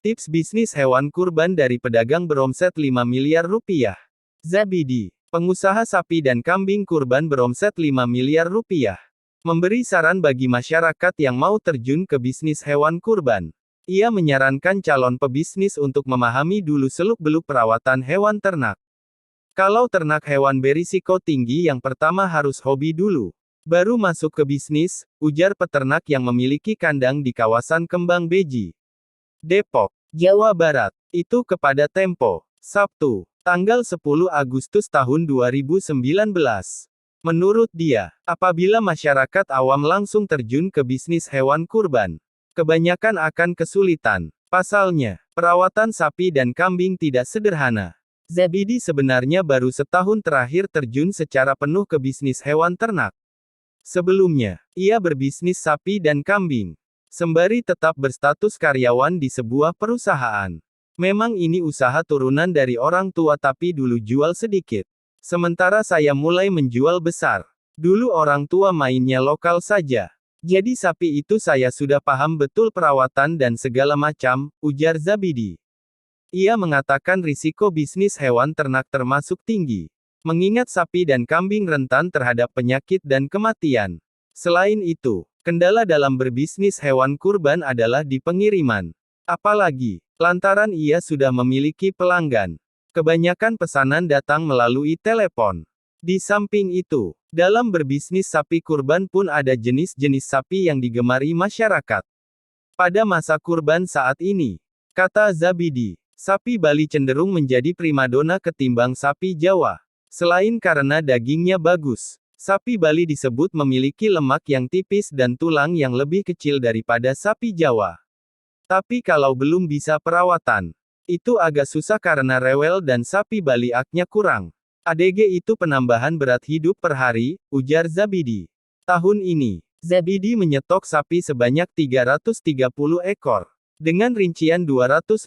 Tips bisnis hewan kurban dari pedagang beromset 5 miliar rupiah. Zabidi, pengusaha sapi dan kambing kurban beromset 5 miliar rupiah. Memberi saran bagi masyarakat yang mau terjun ke bisnis hewan kurban. Ia menyarankan calon pebisnis untuk memahami dulu seluk-beluk perawatan hewan ternak. Kalau ternak hewan berisiko tinggi, yang pertama harus hobi dulu. Baru masuk ke bisnis, ujar peternak yang memiliki kandang di kawasan Kembang Beji, Depok, Jawa Barat. Itu kepada Tempo, Sabtu, tanggal 10 Agustus tahun 2019. Menurut dia, apabila masyarakat awam langsung terjun ke bisnis hewan kurban, kebanyakan akan kesulitan. Pasalnya, perawatan sapi dan kambing tidak sederhana. Zabidi sebenarnya baru setahun terakhir terjun secara penuh ke bisnis hewan ternak. Sebelumnya, ia berbisnis sapi dan kambing, sembari tetap berstatus karyawan di sebuah perusahaan. Memang ini usaha turunan dari orang tua, tapi dulu jual sedikit. Sementara saya mulai menjual besar. Dulu orang tua mainnya lokal saja. Jadi sapi itu saya sudah paham betul perawatan dan segala macam, ujar Zabidi. Ia mengatakan risiko bisnis hewan ternak termasuk tinggi. Mengingat sapi dan kambing rentan terhadap penyakit dan kematian. Selain itu, kendala dalam berbisnis hewan kurban adalah di pengiriman. Apalagi, lantaran ia sudah memiliki pelanggan. Kebanyakan pesanan datang melalui telepon. Di samping itu, dalam berbisnis sapi kurban pun ada jenis-jenis sapi yang digemari masyarakat. Pada masa kurban saat ini, kata Zabidi, sapi Bali cenderung menjadi primadona ketimbang sapi Jawa. Selain karena dagingnya bagus, sapi Bali disebut memiliki lemak yang tipis dan tulang yang lebih kecil daripada sapi Jawa. Tapi kalau belum bisa perawatan, itu agak susah karena rewel dan sapi Bali aknya kurang. ADG itu penambahan berat hidup per hari, ujar Zabidi. Tahun ini, Zabidi menyetok sapi sebanyak 330 ekor. Dengan rincian 250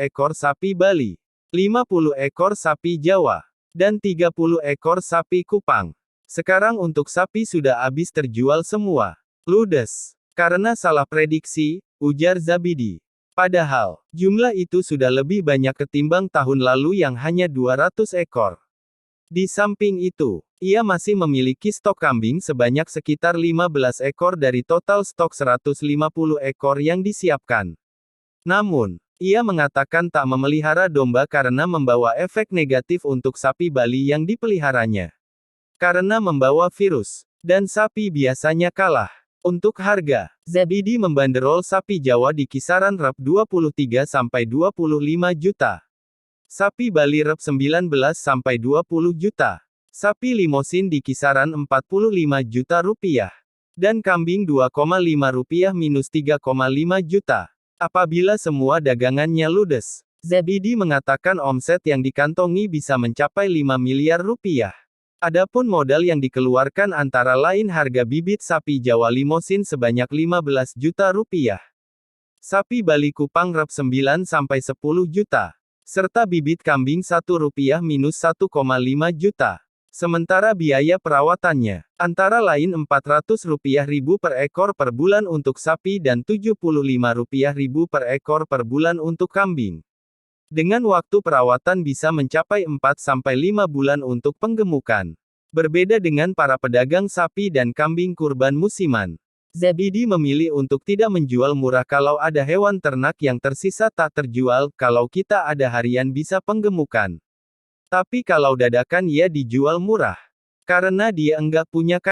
ekor sapi Bali, 50 ekor sapi Jawa, dan 30 ekor sapi Kupang. Sekarang untuk sapi sudah habis terjual semua. Ludes. Karena salah prediksi, ujar Zabidi. Padahal, jumlah itu sudah lebih banyak ketimbang tahun lalu yang hanya 200 ekor. Di samping itu, ia masih memiliki stok kambing sebanyak sekitar 15 ekor dari total stok 150 ekor yang disiapkan. Namun, ia mengatakan tak memelihara domba karena membawa efek negatif untuk sapi Bali yang dipeliharanya. Karena membawa virus, dan sapi biasanya kalah. Untuk harga, Zabidi membanderol sapi Jawa di kisaran Rp 23 sampai 25 juta. Sapi Bali Rp 19 sampai 20 juta. Sapi limosin di kisaran 45 juta rupiah. Dan kambing 2,5 rupiah minus 3,5 juta. Apabila semua dagangannya ludes, Zabidi mengatakan omset yang dikantongi bisa mencapai 5 miliar rupiah. Adapun modal yang dikeluarkan antara lain harga bibit sapi Jawa limosin sebanyak 15 juta rupiah. Sapi Bali Kupang Rp 9 sampai 10 juta. Serta bibit kambing 1 rupiah minus 1,5 juta. Sementara biaya perawatannya, antara lain Rp400.000 per ekor per bulan untuk sapi dan Rp75.000 per ekor per bulan untuk kambing. Dengan waktu perawatan bisa mencapai 4-5 bulan untuk penggemukan. Berbeda dengan para pedagang sapi dan kambing kurban musiman, Zabidi memilih untuk tidak menjual murah kalau ada hewan ternak yang tersisa tak terjual, kalau kita ada harian bisa penggemukan. Tapi kalau dadakan ia dijual murah. Karena dia enggak punya